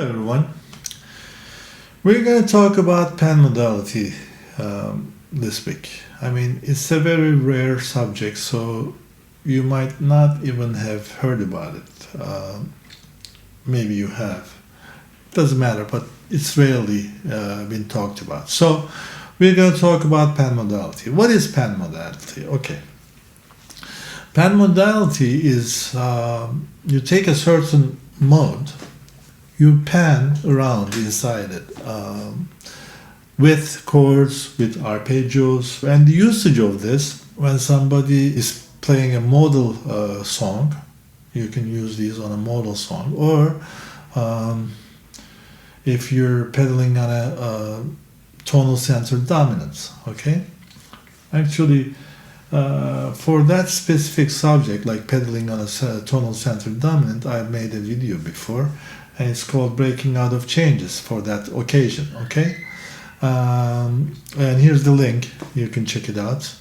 everyone. We're going to talk about Pan Modality this week. I mean, it's a very rare subject, so you might not even have heard about it. Maybe you have. Doesn't matter, but it's rarely been talked about. So we're going to talk about Pan Modality. What is Pan Modality? Okay. Pan Modality is you take a certain mode, you pan around inside it with chords, with arpeggios, and the usage of this when somebody is playing a modal song, you can use these on a modal song, or if you're pedaling on a tonal center dominance. Okay, actually for that specific subject, like pedaling on a tonal center dominant, I've made a video before, and it's called Breaking Out of Changes for that occasion. Okay, and here's the link, you can check it out.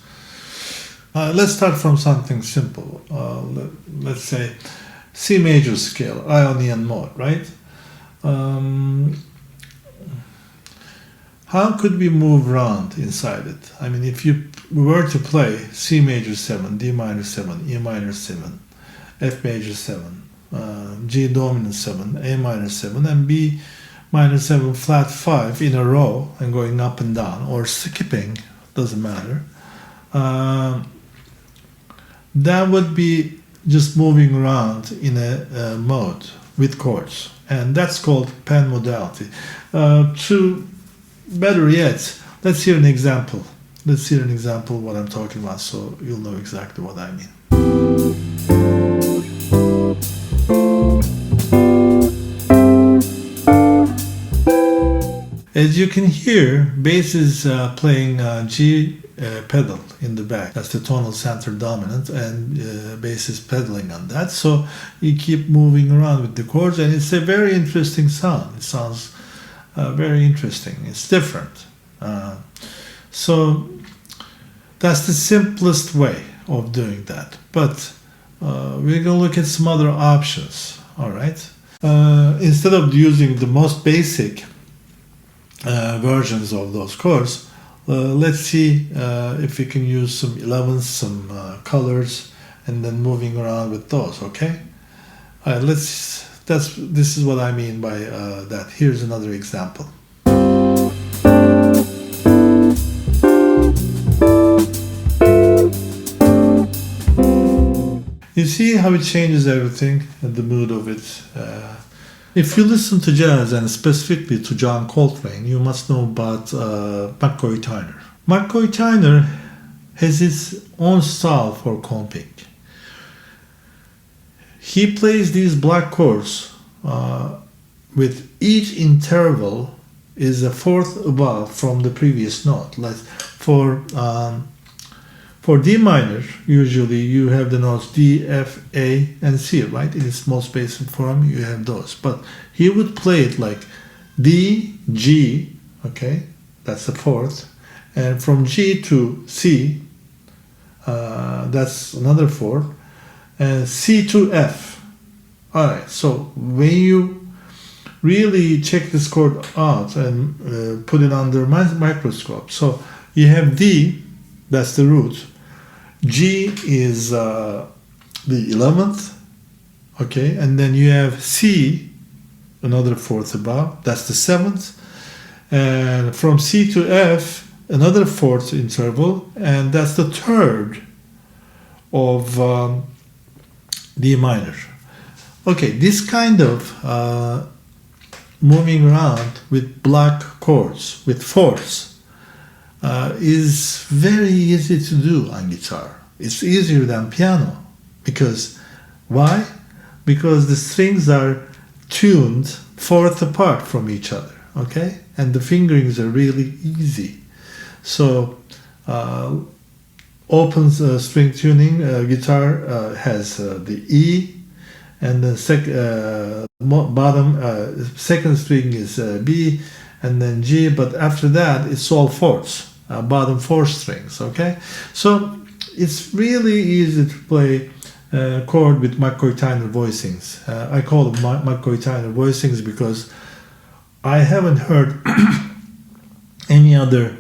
Let's start from something simple. Let's say C major scale, Ionian mode, right? How could we move around inside it? I mean, if you were to play C major 7, D minor 7, E minor 7, F major 7, G dominant 7, A minor 7, and B minor 7 flat 5 in a row and going up and down, or skipping, doesn't matter. That would be just moving around in a mode with chords, and that's called Pan Modality. Better yet, let's hear an example. Let's hear an example of what I'm talking about, so you'll know exactly what I mean. As you can hear, bass is playing G pedal in the back. That's the tonal center dominant, and bass is pedaling on that. So you keep moving around with the chords, and it's a very interesting sound. It sounds very interesting. It's different. So that's the simplest way of doing that. But we're going to look at some other options. All right. Instead of using the most basic versions of those chords, let's see if we can use some 11s, some colors, and then moving around with those. Okay. All right. This is what I mean by that. Here's another example. You see how it changes everything and the mood of it. If you listen to jazz, and specifically to John Coltrane, you must know about McCoy Tyner. McCoy Tyner has his own style for comping. He plays these black chords with each interval is a fourth above from the previous note. Like for D minor, usually you have the notes D, F, A, and C, right? In its most basic form, you have those. But he would play it like D, G, okay, that's the fourth, and from G to C, that's another fourth, and C to F. All right, so when you really check this chord out and put it under microscope, so you have D, that's the root. G is the 11th, okay, and then you have C, another fourth above, that's the 7th, and from C to F, another fourth interval, and that's the third of D minor. Okay, this kind of moving around with black chords, with fourths, is very easy to do on guitar. It's easier than piano. Because, why? Because the strings are tuned fourth apart from each other, okay? And the fingerings are really easy. So, open string tuning, guitar has the E, and the bottom, second string is B, and then G, but after that, it's all fourths. Bottom four strings, okay? So it's really easy to play chord with McCoy Tyner voicings. I call them McCoy Tyner voicings because I haven't heard any other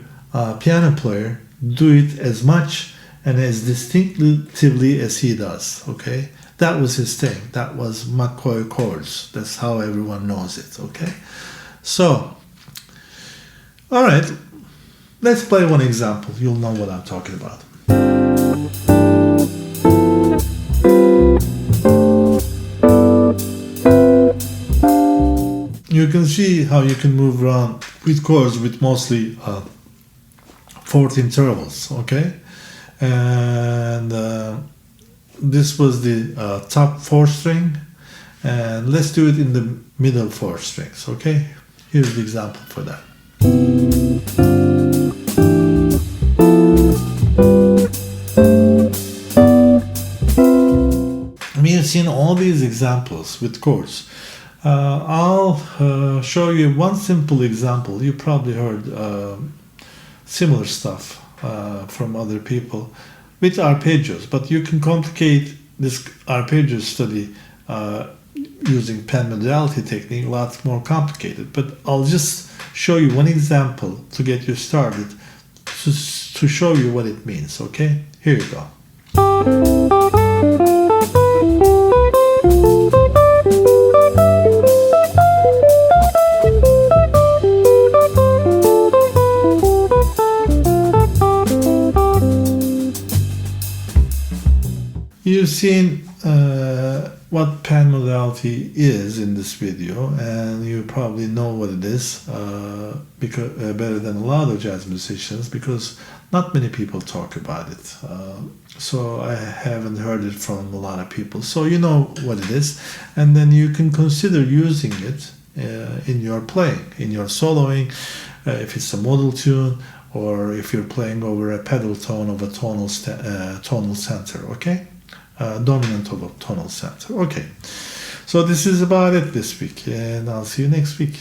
piano player do it as much and as distinctively as he does. Okay, that was his thing. That was McCoy Chords. That's how everyone knows it. Okay, so all right, let's play one example. You'll know what I'm talking about. You can see how you can move around with chords with mostly fourth intervals, okay? And this was the top 4 string, and let's do it in the middle 4 strings, okay? Here's the example for that. I mean, you've seen all these examples with chords. I'll show you one simple example. You probably heard similar stuff from other people with arpeggios, but you can complicate this arpeggio study using Pan Modality technique, a lot more complicated. But I'll just show you one example to get you started to show you what it means, okay? Here you go. You've seen what Pan Modality is in this video, and you probably know what it is because better than a lot of jazz musicians, because not many people talk about it. So I haven't heard it from a lot of people. So you know what it is, and then you can consider using it in your playing, in your soloing, if it's a modal tune, or if you're playing over a pedal tone of a tonal center, okay? Dominant of a tonal center. Okay, so this is about it this week, and I'll see you next week.